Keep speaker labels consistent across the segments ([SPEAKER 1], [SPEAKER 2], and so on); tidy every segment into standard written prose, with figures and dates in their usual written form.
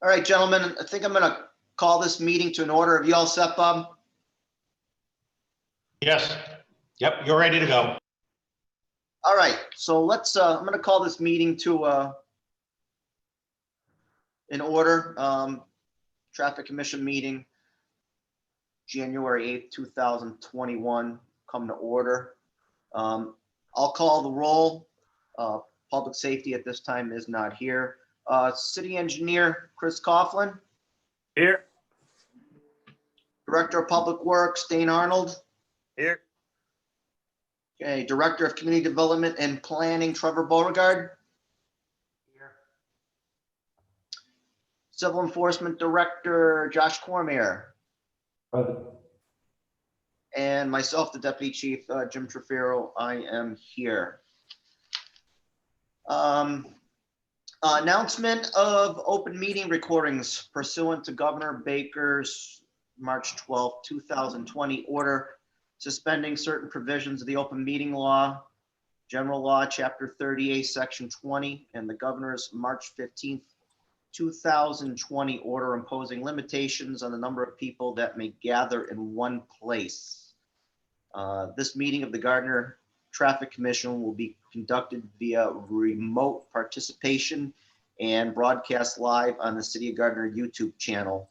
[SPEAKER 1] All right, gentlemen, I think I'm going to call this meeting to an order. Have you all set, Bob?
[SPEAKER 2] Yes. Yep, you're ready to go.
[SPEAKER 1] All right, so let's, I'm going to call this meeting to in order. Traffic Commission meeting, January 8th, 2021, come to order. I'll call the roll. Public safety at this time is not here. City Engineer Chris Coughlin.
[SPEAKER 3] Here.
[SPEAKER 1] Director of Public Works Dane Arnold.
[SPEAKER 3] Here.
[SPEAKER 1] Okay, Director of Community Development and Planning Trevor Beauregard.
[SPEAKER 3] Here.
[SPEAKER 1] Civil Enforcement Director Josh Cormier.
[SPEAKER 4] Present.
[SPEAKER 1] And myself, the Deputy Chief Jim Trefiro. I am here. Announcement of open meeting recordings pursuant to Governor Baker's March 12, 2020 order suspending certain provisions of the open meeting law, general law, chapter 38, section 20, and the governor's March 15th, 2020 order imposing limitations on the number of people that may gather in one place. This meeting of the Gardner Traffic Commission will be conducted via remote participation and broadcast live on the City of Gardner YouTube channel.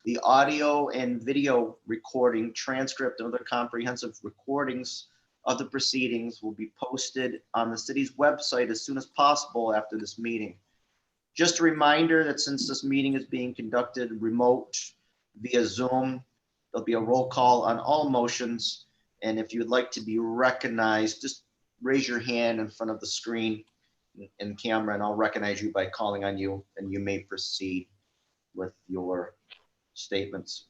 [SPEAKER 1] The audio and video recording, transcript, and other comprehensive recordings of the proceedings will be posted on the city's website as soon as possible after this meeting. Just a reminder that since this meeting is being conducted remote via Zoom, there'll be a roll call on all motions. And if you would like to be recognized, just raise your hand in front of the screen and camera, and I'll recognize you by calling on you, and you may proceed with your statements.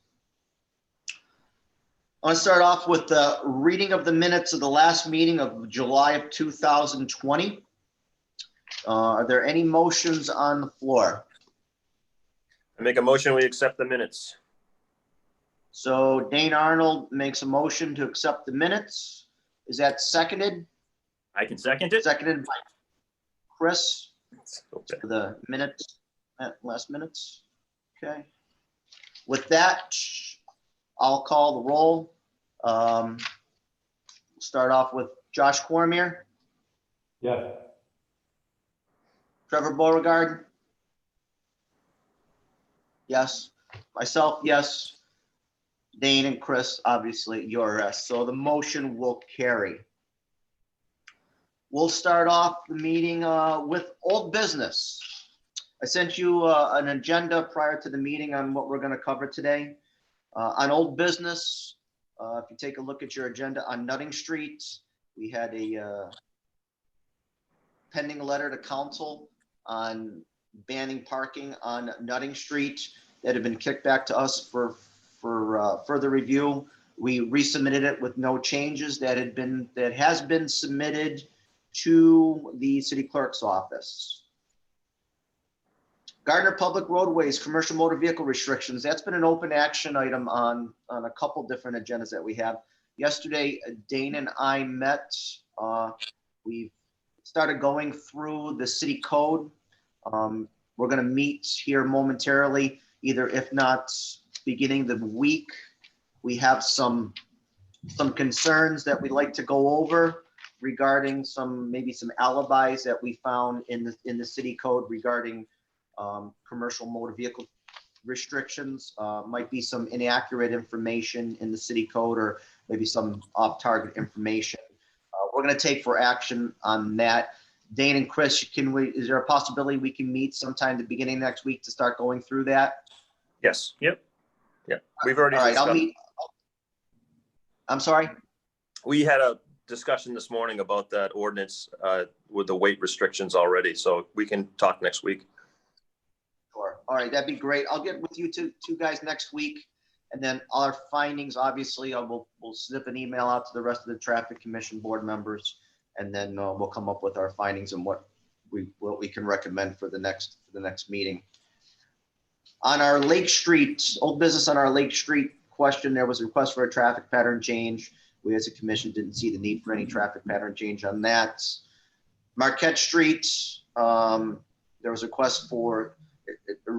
[SPEAKER 1] I want to start off with the reading of the minutes of the last meeting of July of 2020. Are there any motions on the floor?
[SPEAKER 3] I make a motion, we accept the minutes.
[SPEAKER 1] So Dane Arnold makes a motion to accept the minutes. Is that seconded?
[SPEAKER 3] I can second it.
[SPEAKER 1] Seconded by Chris
[SPEAKER 3] Okay.
[SPEAKER 1] for the minutes, last minutes. Okay. With that, I'll call the roll. Start off with Josh Cormier,
[SPEAKER 4] Yes.
[SPEAKER 1] Trevor Beauregard. Yes. Myself, yes. Dane and Chris, obviously, you're yes. So the motion will carry. We'll start off the meeting with old business. I sent you an agenda prior to the meeting on what we're going to cover today. On old business, if you take a look at your agenda on Nutting Street, we had a pending letter to council on banning parking on Nutting Street that had been kicked back to us for further review. We resubmitted it with no changes that has been submitted to the city clerk's office. Gardner Public Roadways, commercial motor vehicle restrictions. That's been an open action item on a couple different agendas that we have. Yesterday, Dane and I met. We've started going through the city code. We're going to meet here momentarily, either if not beginning of the week. We have some concerns that we'd like to go over regarding maybe some alibis that we found in the city code regarding commercial motor vehicle restrictions. Might be some inaccurate information in the city code, or maybe some off-target information. We're going to take for action on that. Dane and Chris, is there a possibility we can meet sometime the beginning of next week to start going through that?
[SPEAKER 3] Yes. Yep. Yeah. We've already.
[SPEAKER 1] All right. I'll meet. I'm sorry.
[SPEAKER 3] We had a discussion this morning about that ordinance with the weight restrictions already, so we can talk next week.
[SPEAKER 1] Sure. All right. That'd be great. I'll get with you two guys next week. And then our findings, obviously, we'll snip an email out to the rest of the Traffic Commission board members, and then we'll come up with our findings and what we can recommend for the next meeting. On our Lake Street, old business on our Lake Street question, there was a request for a traffic pattern change. We as a commission didn't see the need for any traffic pattern change on that. Marquette Street, there was a request for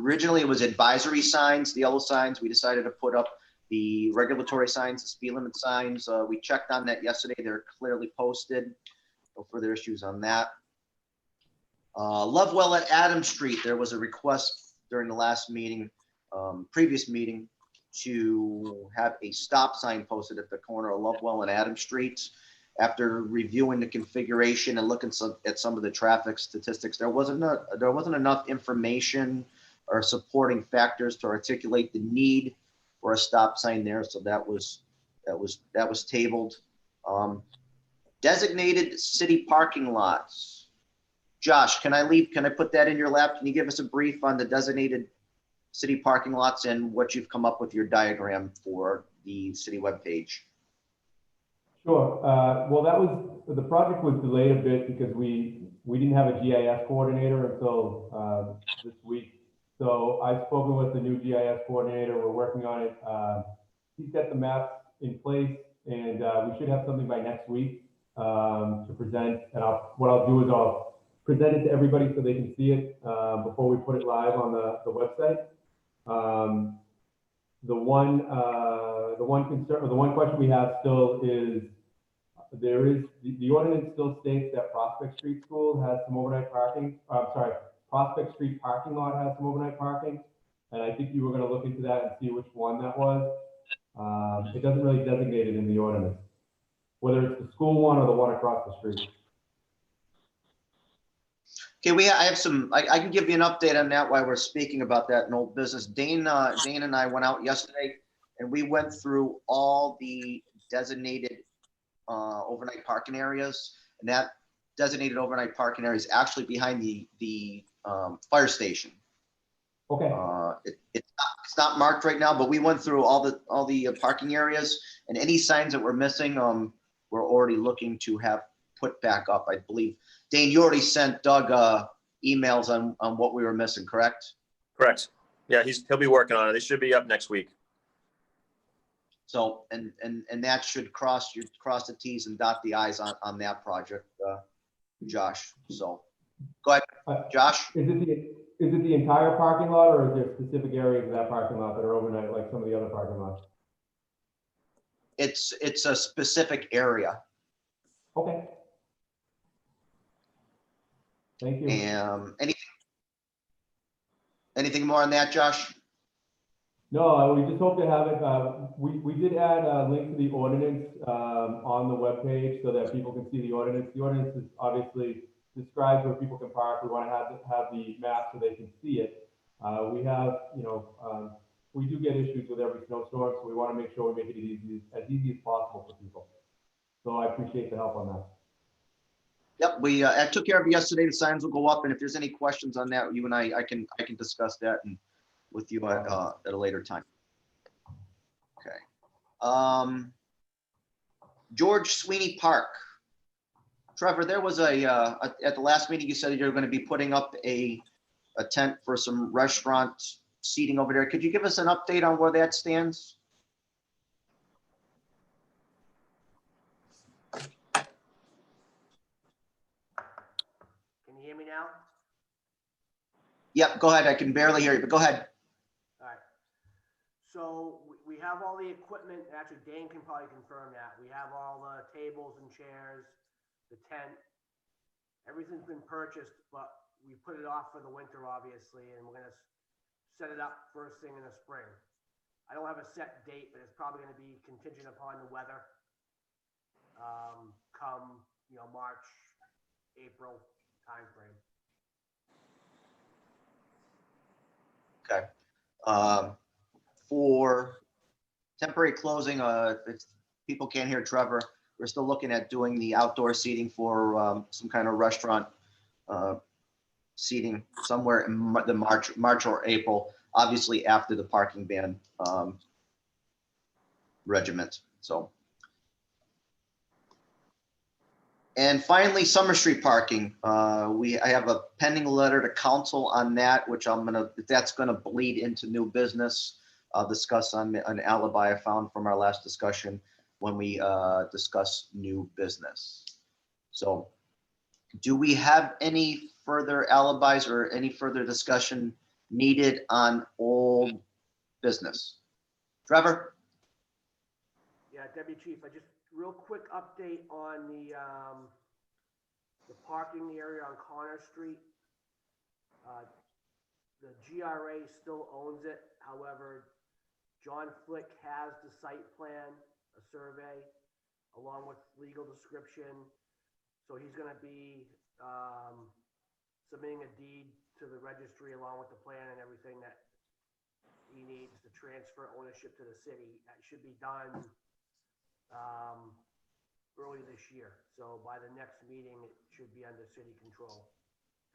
[SPEAKER 1] Originally, it was advisory signs, the yellow signs. We decided to put up the regulatory signs, the speed limit signs. We checked on that yesterday. They're clearly posted. No further issues on that. Lovewell at Adams Street, there was a request during the last meeting, previous meeting, to have a stop sign posted at the corner of Lovewell and Adams Streets. After reviewing the configuration and looking at some of the traffic statistics, there wasn't enough information or supporting factors to articulate the need for a stop sign there. So that was tabled. Designated city parking lots. Josh, can I put that in your lap? Can you give us a brief on the designated city parking lots and what you've come up with your diagram for the city webpage?
[SPEAKER 4] Sure. Well, the project was delayed a bit because we didn't have a GIS coordinator until this week. So I've spoken with the new GIS coordinator. We're working on it. He's got the maps in place, and we should have something by next week to present. And what I'll do is I'll present it to everybody so they can see it before we put it live on the website. The one concern, or the one question we have still is the ordinance still states that Prospect Street School has some overnight parking. Prospect Street parking lot has some overnight parking, and I think you were going to look into that and see which one that was. It doesn't really designate it in the ordinance, whether it's the school one or the one across the street.
[SPEAKER 1] Okay, I have some. I can give you an update on that while we're speaking about that in old business. Dane and I went out yesterday, and we went through all the designated overnight parking areas, and that designated overnight parking area is actually behind the fire station.
[SPEAKER 4] Okay.
[SPEAKER 1] It's not marked right now, but we went through all the parking areas, and any signs that were missing, we're already looking to have put back up. I believe, Dane, you already sent Doug emails on what we were missing, correct?
[SPEAKER 3] Correct. Yeah, he'll be working on it. They should be up next week.
[SPEAKER 1] So, and that should cross the T's and dot the I's on that project, Josh. So, go ahead, Josh.
[SPEAKER 4] Is it the entire parking lot, or is there specific areas of that parking lot that are overnight, like some of the other parking lots?
[SPEAKER 1] It's a specific area.
[SPEAKER 4] Okay. Thank you.
[SPEAKER 1] Anything more on that, Josh?
[SPEAKER 4] No, we just hope to have it. We did add a link to the ordinance on the webpage so that people can see the ordinance. The ordinance is obviously describes where people can park. We want to have the map so they can see it. We have, we do get issues with every snowstorm, so we want to make sure we make it as easy as possible for people. So I appreciate the help on that.
[SPEAKER 1] Yep, I took care of it yesterday. The signs will go up, and if there's any questions on that, you and I can discuss that with you at a later time. Okay. George Sweeney Park. Trevor, there was at the last meeting you said you're going to be putting up a tent for some restaurant seating over there. Could you give us an update on where that stands?
[SPEAKER 5] Can you hear me now?
[SPEAKER 1] Yep, go ahead. I can barely hear you, but go ahead.
[SPEAKER 5] All right. So we have all the equipment. Actually, Dane can probably confirm that. We have all the tables and chairs, the tent. Everything's been purchased, but we put it off for the winter, obviously, and we're going to set it up first thing in the spring. I don't have a set date, but it's probably going to be contingent upon the weather. Come, March, April timeframe.
[SPEAKER 1] Okay. For temporary closing, if people can't hear Trevor, we're still looking at doing the outdoor seating for some kind of restaurant seating somewhere in the March or April, obviously after the parking ban regiment. So, and finally, Summer Street parking. I have a pending letter to council on that, which if that's gonna bleed into new business, I'll discuss on an alibi I found from our last discussion when we discuss new business. So, do we have any further alibis or any further discussion needed on old business. Trevor?
[SPEAKER 5] Yeah, Deputy Chief, I just, real quick update on the parking area on Connor Street. The GRA still owns it. However, John Flick has the site plan, a survey, along with legal description. So he's gonna be submitting a deed to the registry along with the plan and everything that he needs to transfer ownership to the city. That should be done early this year. So by the next meeting, it should be under city control.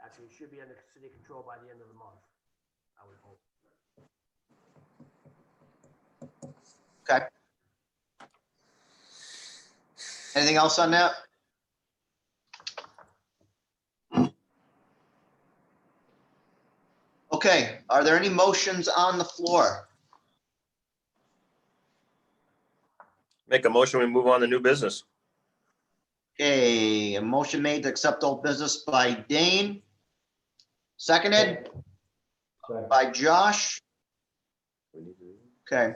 [SPEAKER 5] Actually, it should be under city control by the end of the month, I would hope.
[SPEAKER 1] Okay. Anything else on that? Okay, are there any motions on the floor?
[SPEAKER 3] Make a motion, we move on to new business.
[SPEAKER 1] Okay, a motion made to accept old business by Dane. Seconded by Josh. Okay.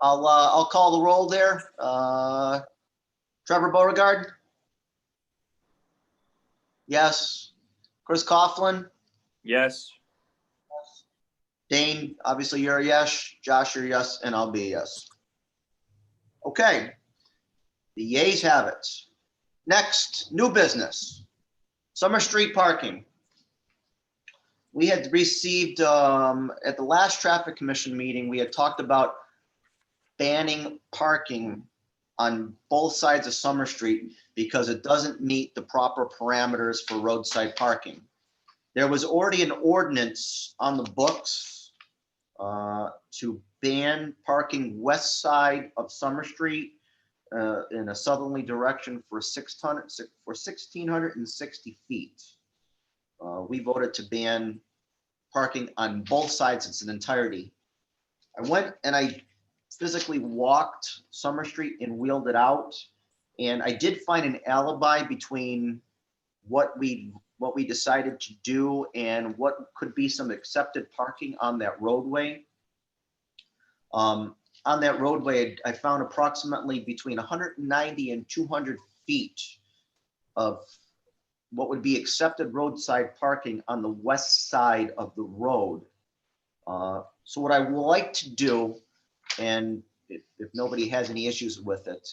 [SPEAKER 1] I'll call the roll there. Trevor Beauregard? Yes. Chris Coughlin?
[SPEAKER 3] Yes.
[SPEAKER 1] Dane, obviously you're a yes. Josh, you're a yes, and I'll be a yes. Okay. The yeas have it. Next, new business. Summer Street parking. We had received, at the last traffic commission meeting, we had talked about banning parking on both sides of Summer Street because it doesn't meet the proper parameters for roadside parking. There was already an ordinance on the books to ban parking west side of Summer Street in a southerly direction for 1,660 feet. We voted to ban parking on both sides in its entirety. I went and I physically walked Summer Street and wheeled it out. And I did find an alibi between what we decided to do and what could be some accepted parking on that roadway. On that roadway, I found approximately between 190 and 200 feet of what would be accepted roadside parking on the west side of the road. So what I would like to do, and if nobody has any issues with it,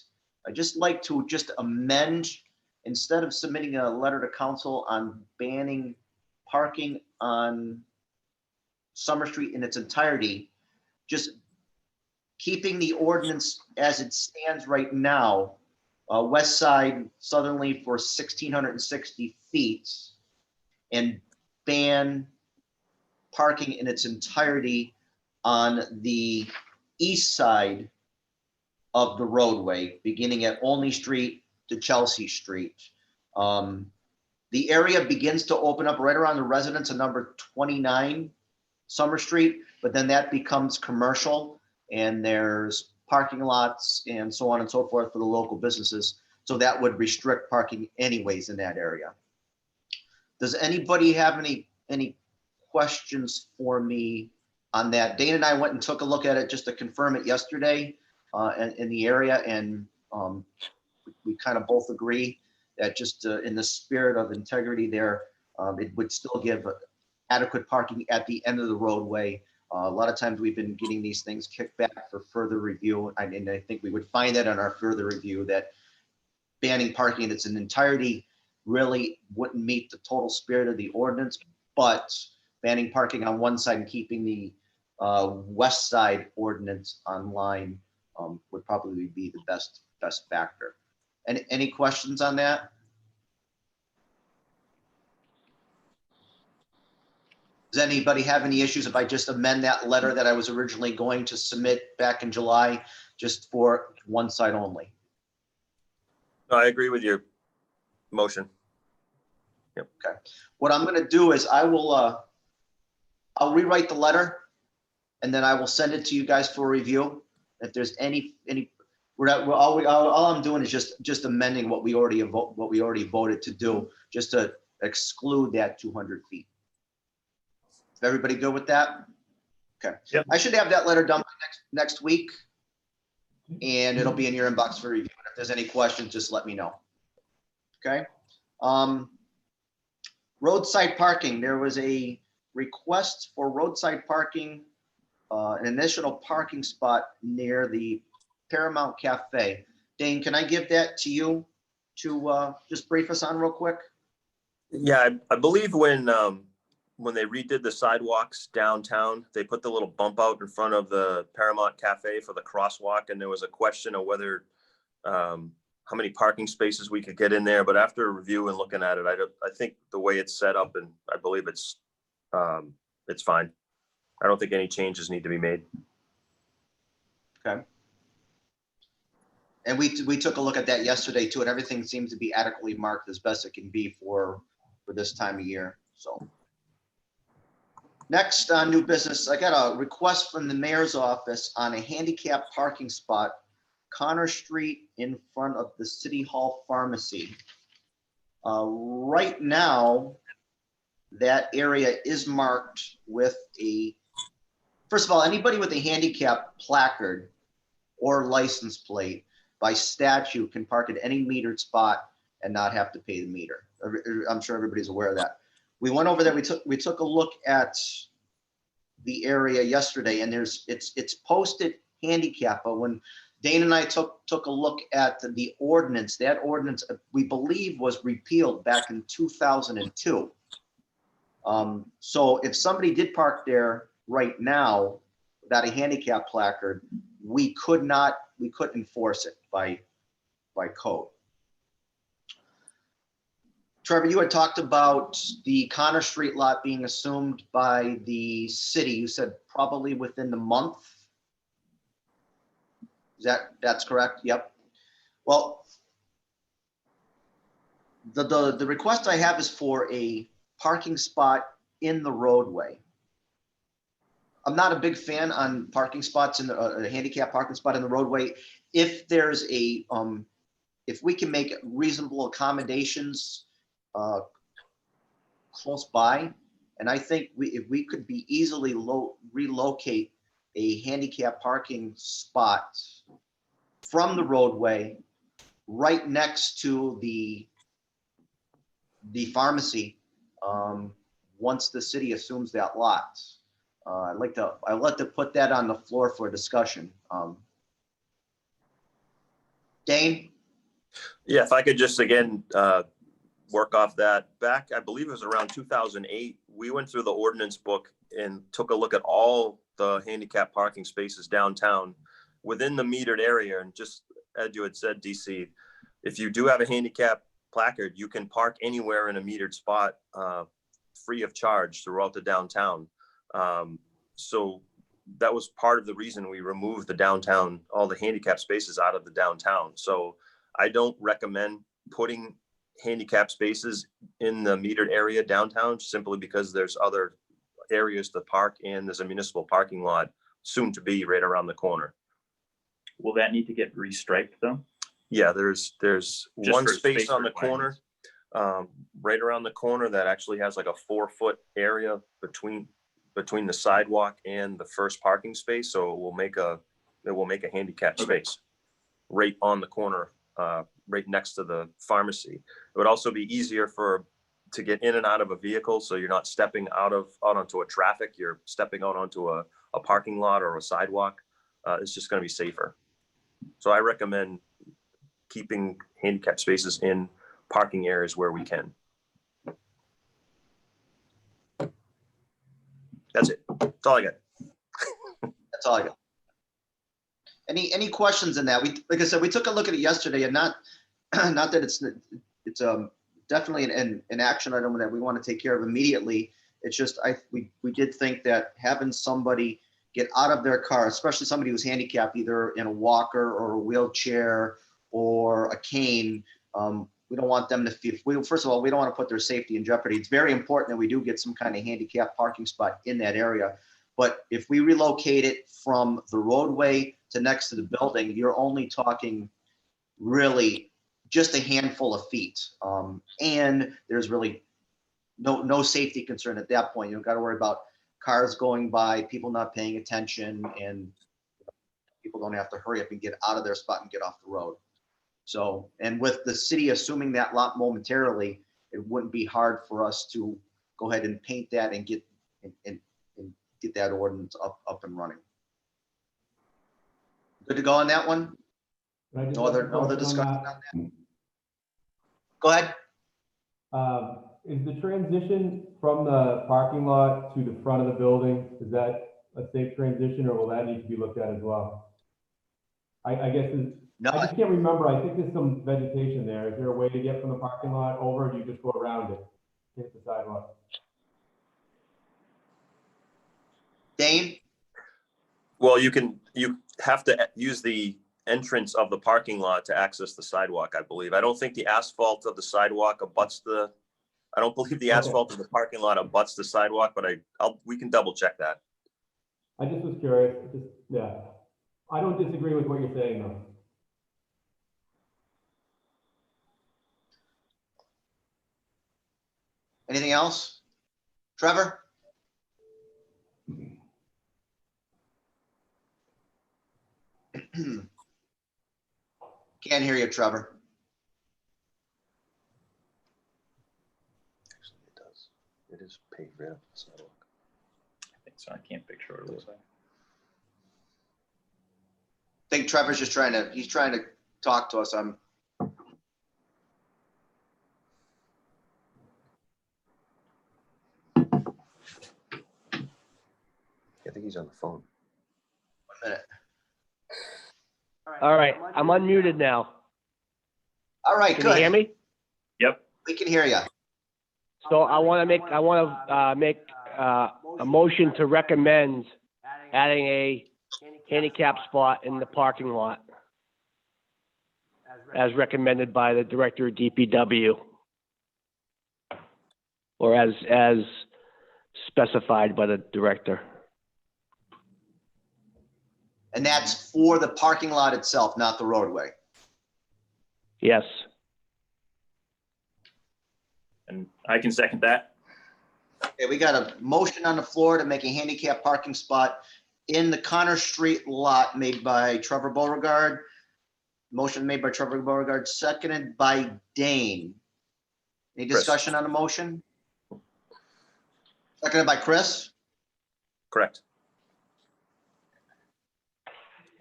[SPEAKER 1] I just like to just amend, instead of submitting a letter to council on banning parking on Summer Street in its entirety, just keeping the ordinance as it stands right now, west side southerly for 1,660 feet, and ban parking in its entirety on the east side of the roadway, beginning at Olney Street to Chelsea Street. The area begins to open up right around the residence of number 29 Summer Street, but then that becomes commercial and there's parking lots and so on and so forth for the local businesses. So that would restrict parking anyways in that area. Does anybody have any questions for me on that? Dane and I went and took a look at it just to confirm it yesterday in the area, and we kind of both agree that just in the spirit of integrity there, it would still give adequate parking at the end of the roadway. A lot of times we've been getting these things kicked back for further review. And I think we would find that on our further review that banning parking in its entirety really wouldn't meet the total spirit of the ordinance, but banning parking on one side and keeping the west side ordinance online would probably be the best factor. Any questions on that? Does anybody have any issues if I just amend that letter that I was originally going to submit back in July, just for one side only?
[SPEAKER 3] No, I agree with your motion. Yep.
[SPEAKER 1] Okay. What I'm going to do is I'll rewrite the letter and then I will send it to you guys for review. If there's all I'm doing is just amending what we already voted to do, just to exclude that 200 feet. Is everybody good with that? Okay.
[SPEAKER 2] Yep.
[SPEAKER 1] I should have that letter done by next week, and it'll be in your inbox for review. If there's any questions, just let me know. Okay. Roadside parking. There was a request for roadside parking, an additional parking spot near the Paramount Cafe. Dane, can I give that to you to just brief us on real quick?
[SPEAKER 3] Yeah, I believe when they redid the sidewalks downtown, they put the little bump out in front of the Paramount Cafe for the crosswalk, and there was a question of whether how many parking spaces we could get in there. But after a review and looking at it, I think the way it's set up, and I believe it's fine. I don't think any changes need to be made.
[SPEAKER 1] Okay. And we took a look at that yesterday too, and everything seems to be adequately marked as best it can be for this time of year. So next on new business, I got a request from the mayor's office on a handicap parking spot, Connor Street in front of the City Hall Pharmacy. Right now, that area is marked with first of all, anybody with a handicap placard or license plate by statute can park at any metered spot and not have to pay the meter. I'm sure everybody's aware of that. We went over there, we took a look at the area yesterday, and it's posted handicap, but when Dane and I took a look at the ordinance, that ordinance, we believe, was repealed back in 2002. So if somebody did park there right now without a handicap placard, we couldn't enforce it by code. Trevor, you had talked about the Connor Street lot being assumed by the city. You said probably within the month. That's correct? Yep. Well, the request I have is for a parking spot in the roadway. I'm not a big fan on parking spots in a handicap parking spot in the roadway. If there's if we can make reasonable accommodations close by, and I think if we could be easily relocate a handicap parking spot from the roadway right next to the pharmacy, once the city assumes that lot. I'd like to put that on the floor for discussion. Dane?
[SPEAKER 3] Yeah, if I could just again work off that. Back, I believe it was around 2008, we went through the ordinance book and took a look at all the handicap parking spaces downtown within the metered area. And just as you had said, DC, if you do have a handicap placard, you can park anywhere in a metered spot free of charge throughout the downtown. So that was part of the reason we removed the downtown, all the handicap spaces out of the downtown. So I don't recommend putting handicap spaces in the metered area downtown, simply because there's other areas to park, and there's a municipal parking lot soon to be right around the corner.
[SPEAKER 6] Will that need to get restriped though?
[SPEAKER 3] Yeah, there's one space on the
[SPEAKER 6] requirements.
[SPEAKER 3] corner, right around the corner, that actually has like a 4-foot area between the sidewalk and the first parking space. So it will make a handicap space right on the corner, right next to the pharmacy. It would also be easier to get in and out of a vehicle, so you're not stepping out onto a traffic. You're stepping out onto a parking lot or a sidewalk. It's just going to be safer. So I recommend keeping handicap spaces in parking areas where we can. That's it. That's all I got.
[SPEAKER 1] That's all I got. Any questions in that? Like I said, we took a look at it yesterday, and not that it's definitely an action item that we want to take care of immediately. It's just we did think that having somebody get out of their car, especially somebody who's handicapped, either in a walker or a wheelchair or a cane, we don't want them to feel. First of all, we don't want to put their safety in jeopardy. It's very important that we do get some kind of handicap parking spot in that area. But if we relocate it from the roadway to next to the building, you're only talking really just a handful of feet. And there's really no safety concern at that point. You don't got to worry about cars going by, people not paying attention, and people don't have to hurry up and get out of their spot and get off the road. So, and with the city assuming that lot momentarily, it wouldn't be hard for us to go ahead and paint that and get and get that ordinance up and running. Good to go on that one?
[SPEAKER 4] Can I just
[SPEAKER 1] No
[SPEAKER 4] ask a
[SPEAKER 1] other
[SPEAKER 4] question
[SPEAKER 1] discussion
[SPEAKER 4] on
[SPEAKER 1] on
[SPEAKER 4] that?
[SPEAKER 1] that? Go ahead.
[SPEAKER 4] Is the transition from the parking lot to the front of the building, is that a safe transition, or will that need to be looked at as well? I guess,
[SPEAKER 1] No,
[SPEAKER 4] I just can't remember, I think there's some vegetation there. Is there a way to get from the parking lot over, or do you just go around it, hit the sidewalk?
[SPEAKER 1] Dane?
[SPEAKER 3] Well, you have to use the entrance of the parking lot to access the sidewalk, I believe. I don't think the asphalt of the sidewalk abuts I don't believe the
[SPEAKER 4] Okay.
[SPEAKER 3] asphalt of the parking lot abuts the sidewalk, but we can double check that.
[SPEAKER 4] I just was curious, yeah. I don't disagree with what you're saying, though.
[SPEAKER 1] Anything else? Trevor? Can't hear you, Trevor.
[SPEAKER 3] Actually, it does. It is paved right up the sidewalk.
[SPEAKER 6] I think so. I can't picture what it looks like.
[SPEAKER 1] I think Trevor's just he's trying to talk to us.
[SPEAKER 3] I think he's on the phone.
[SPEAKER 1] 1 minute.
[SPEAKER 7] All right, I'm unmuted now.
[SPEAKER 1] All right,
[SPEAKER 7] Can you
[SPEAKER 1] good.
[SPEAKER 7] hear me?
[SPEAKER 6] Yep.
[SPEAKER 1] We can hear you.
[SPEAKER 7] So I want to make a motion to recommend adding a handicap spot in the parking lot as recommended by the director of DPW. Or as specified by the director.
[SPEAKER 1] And that's for the parking lot itself, not the roadway.
[SPEAKER 7] Yes.
[SPEAKER 6] And I can second that.
[SPEAKER 1] Okay, we got a motion on the floor to make a handicap parking spot in the Connor Street lot made by Trevor Beauregard. Motion made by Trevor Beauregard, seconded by Dane. Any
[SPEAKER 3] Chris.
[SPEAKER 1] discussion on the motion? Seconded by Chris.
[SPEAKER 3] Correct.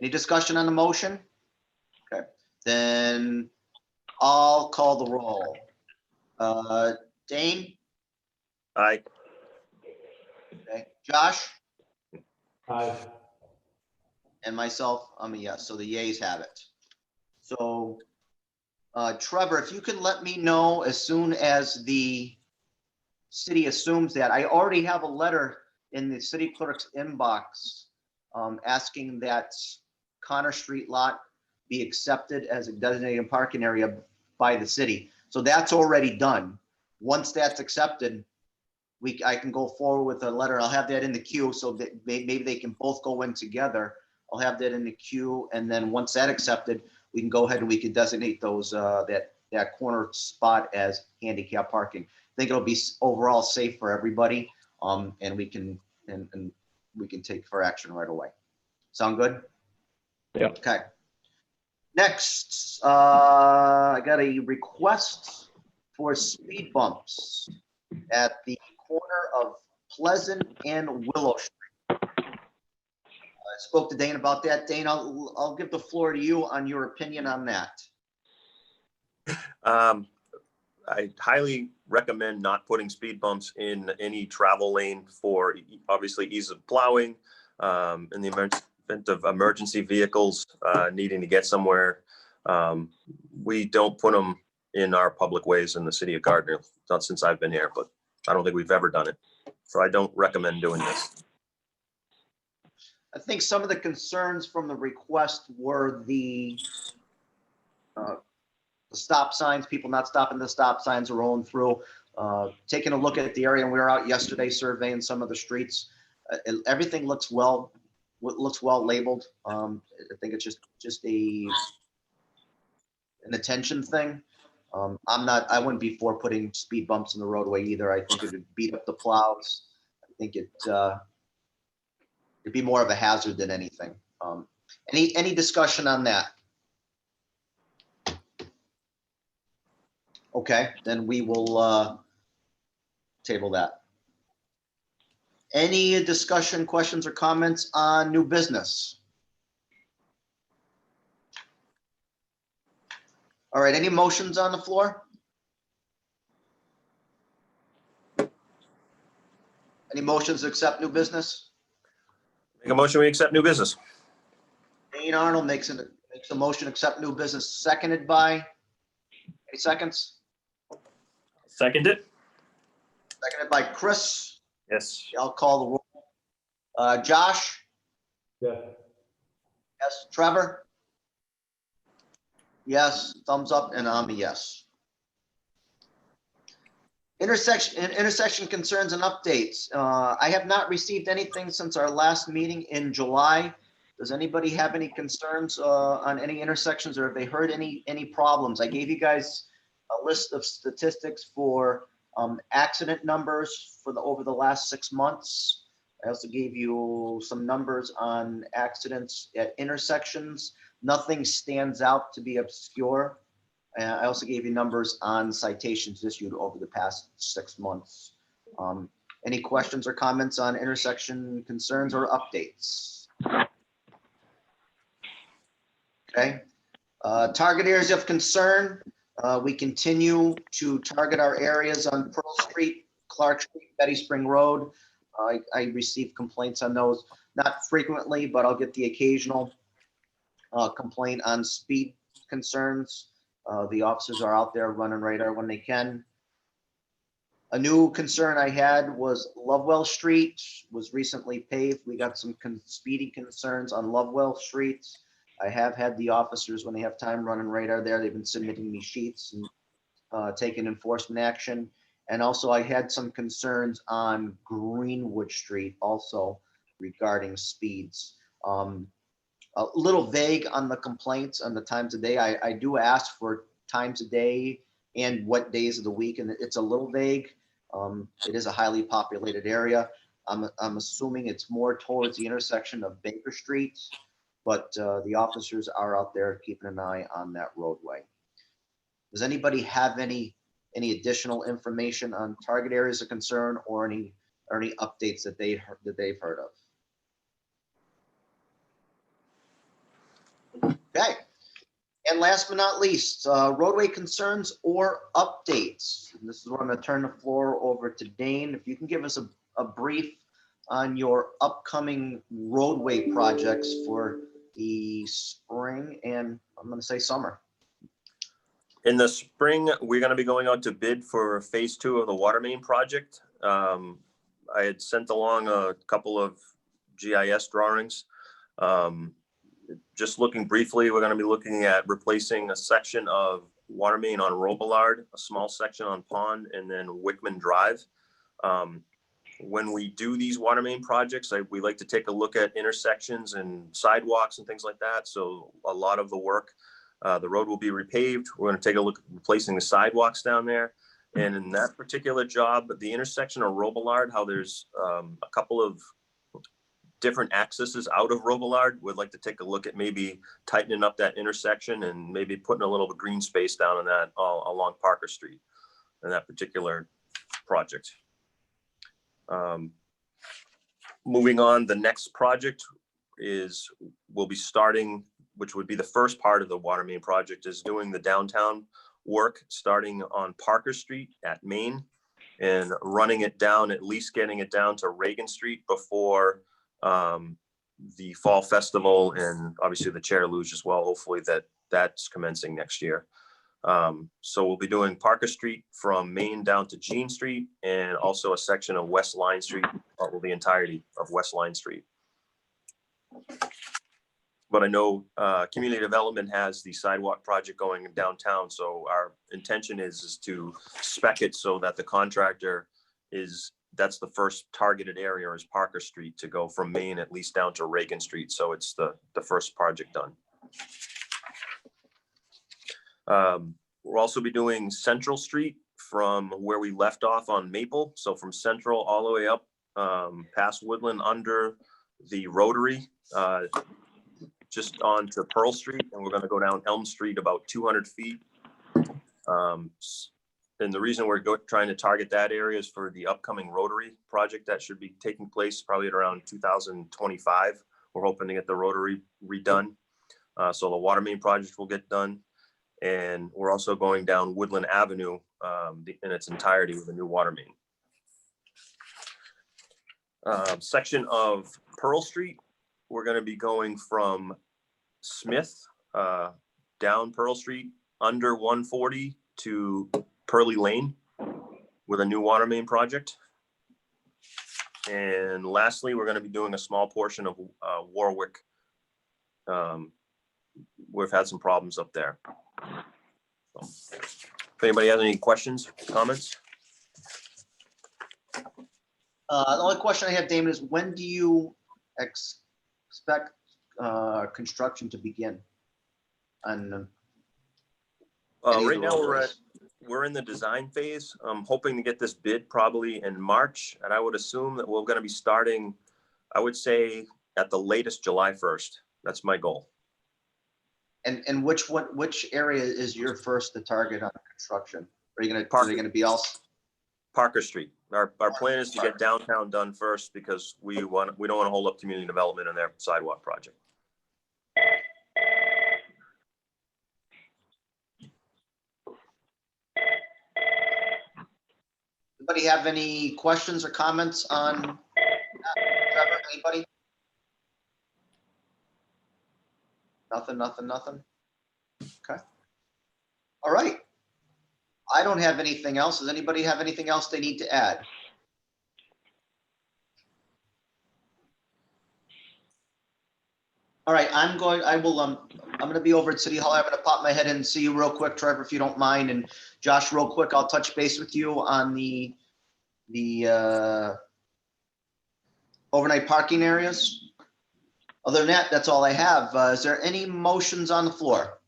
[SPEAKER 1] Any discussion on the motion? Okay, then I'll call the roll. Dane?
[SPEAKER 3] Aye.
[SPEAKER 1] Okay. Josh?
[SPEAKER 4] Aye.
[SPEAKER 1] And myself, I'm a yes, so the yeas have it. So, Trevor, if you can let me know as soon as the city assumes that. I already have a letter in the city clerk's inbox asking that Connor Street lot be accepted as a designated parking area by the city. So that's already done. Once that's accepted, I can go forward with a letter. I'll have that in the queue so that maybe they can both go in together. I'll have that in the queue, and then once that's accepted, we can go ahead and we can designate those that corner spot as handicap parking. I think it'll be overall safe for everybody, and we can take for action right away. Sound good?
[SPEAKER 7] Yeah.
[SPEAKER 1] Okay. Next, I got a request for speed bumps at the corner of Pleasant and Willow Street. I spoke to Dane about that. Dane, I'll give the floor to you on your opinion on that.
[SPEAKER 3] I highly recommend not putting speed bumps in any travel lane for obviously ease of plowing, in the event of emergency vehicles needing to get somewhere. We don't put them in our public ways in the city of Gardner, not since I've been here, but I don't think we've ever done it. So I don't recommend doing this.
[SPEAKER 1] I think some of the concerns from the request were the stop signs, people not stopping the stop signs are rolling through. Taking a look at the area, and we were out yesterday surveying some of the streets. Everything looks well labeled. I think it's just an attention thing. I wouldn't be for putting speed bumps in the roadway either. I think it would beat up the plows. I think It'd be more of a hazard than anything. Any discussion on that? Okay, then we will table that. Any discussion, questions, or comments on new business? All right, any motions on the floor? Any motions to accept new business?
[SPEAKER 3] Make a motion, we accept new business.
[SPEAKER 1] Dane Arnold makes a motion to accept new business, seconded by, any seconds?
[SPEAKER 6] Second it?
[SPEAKER 1] Seconded by Chris.
[SPEAKER 6] Yes.
[SPEAKER 1] I'll call the roll. Josh?
[SPEAKER 4] Yes.
[SPEAKER 1] Yes. Trevor? Yes. Thumbs up, and I'm a yes. Intersection concerns and updates. I have not received anything since our last meeting in July. Does anybody have any concerns on any intersections, or have they heard any problems? I gave you guys a list of statistics for accident numbers for over the last 6 months. I also gave you some numbers on accidents at intersections. Nothing stands out to be obscure. I also gave you numbers on citations issued over the past 6 months. Any questions or comments on intersection concerns or updates? Okay. Target areas of concern. We continue to target our areas on Pearl Street, Clark Street, Betty Spring Road. I receive complaints on those, not frequently, but I'll get the occasional complaint on speed concerns. The officers are out there running radar when they can. A new concern I had was Lovewell Street was recently paved. We got some speeding concerns on Lovewell Street. I have had the officers, when they have time, running radar there. They've been submitting me sheets and taking enforcement action. And also I had some concerns on Greenwood Street also regarding speeds. A little vague on the complaints on the times of day. I do ask for times of day and what days of the week, and it's a little vague. It is a highly populated area. I'm assuming it's more towards the intersection of Baker Street, but the officers are out there keeping an eye on that roadway. Does anybody have any additional information on target areas of concern or any updates that they've heard of? Okay. And last but not least, roadway concerns or updates. And this is where I'm going to turn the floor over to Dane. If you can give us a brief on your upcoming roadway projects for the spring and I'm going to say summer.
[SPEAKER 3] In the spring, we're going to be going out to bid for phase 2 of the water main project. I had sent along a couple of GIS drawings. Just looking briefly, we're going to be looking at replacing a section of water main on Robillard, a small section on Pond, and then Wickman Drive. When we do these water main projects, we like to take a look at intersections and sidewalks and things like that. So a lot of the work, the road will be repaved. We're going to take a look at replacing the sidewalks down there. And in that particular job, the intersection of Robillard, how there's a couple of different accesses out of Robillard, would like to take a look at maybe tightening up that intersection and maybe putting a little bit of green space down on that along Parker Street in that particular project. Moving on, the next project we'll be starting, which would be the first part of the water main project, is doing the downtown work starting on Parker Street at Main and running it down, at least getting it down to Reagan Street before the fall festival, and obviously the Chair Luge as well. Hopefully that's commencing next year. So we'll be doing Parker Street from Main down to Jean Street, and also a section of West Line Street, or the entirety of West Line Street. But I know community development has the sidewalk project going downtown, so our intention is to spec it so that the contractor that's the first targeted area is Parker Street, to go from Main at least down to Reagan Street. So it's the first project done. We'll also be doing Central Street from where we left off on Maple. So from Central all the way up past Woodland, under the Rotary, just onto Pearl Street, and we're gonna go down Elm Street about 200 feet. And the reason we're trying to target that area is for the upcoming Rotary project that should be taking place probably at around 2025. We're hoping to get the Rotary redone. So the water main project will get done. And we're also going down Woodland Avenue in its entirety with a new water main. Section of Pearl Street, we're gonna be going from Smith down Pearl Street under 140 to Pearly Lane with a new water main project. And lastly, we're going to be doing a small portion of Warwick. We've had some problems up there. So, if anybody has any questions, comments?
[SPEAKER 1] The only question I have, Damon, is when do you expect construction to begin? And
[SPEAKER 3] Right now we're in the design phase. I'm hoping to get this bid probably in March, and I would assume that we're going to be starting, I would say at the latest July 1st. That's my goal.
[SPEAKER 1] And which area is your first to target on construction? Are they going to be all?
[SPEAKER 3] Parker Street. Our plan is to get downtown done first because we don't want to hold up community development in their sidewalk project.
[SPEAKER 1] Anybody have any questions or comments on Trevor? Anybody? Nothing. Okay. All right. I don't have anything else. Does anybody have anything else they need to add? All right, I'm going to be over at City Hall. I'm going to pop my head in and see you real quick, Trevor, if you don't mind. And Josh, real quick, I'll touch base with you on the overnight parking areas. Other than that, that's all I have. Is there any motions on the floor?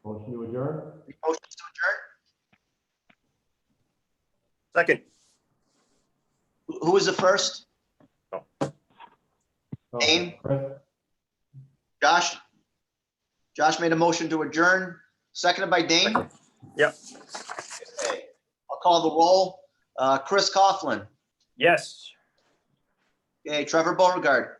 [SPEAKER 4] Motion to adjourn?
[SPEAKER 1] Motions to
[SPEAKER 3] Second.
[SPEAKER 1] adjourn? Who was the first?
[SPEAKER 4] Oh,
[SPEAKER 1] Dane?
[SPEAKER 4] Chris?
[SPEAKER 1] Josh? Josh made a motion to adjourn, seconded by Dane?
[SPEAKER 3] Yep.
[SPEAKER 1] Okay. I'll call the roll. Chris Coughlin.
[SPEAKER 6] Yes.
[SPEAKER 1] Okay, Trevor Beauregard.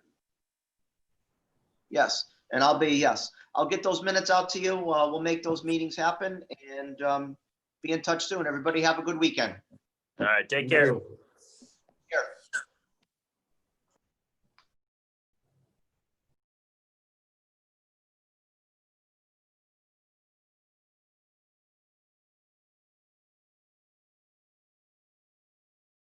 [SPEAKER 1] Yes, and I'll be yes. I'll get those minutes out to you. We'll make those meetings happen and be in touch soon. Everybody have a good weekend.
[SPEAKER 6] All right. Take
[SPEAKER 4] You
[SPEAKER 6] care.
[SPEAKER 4] too.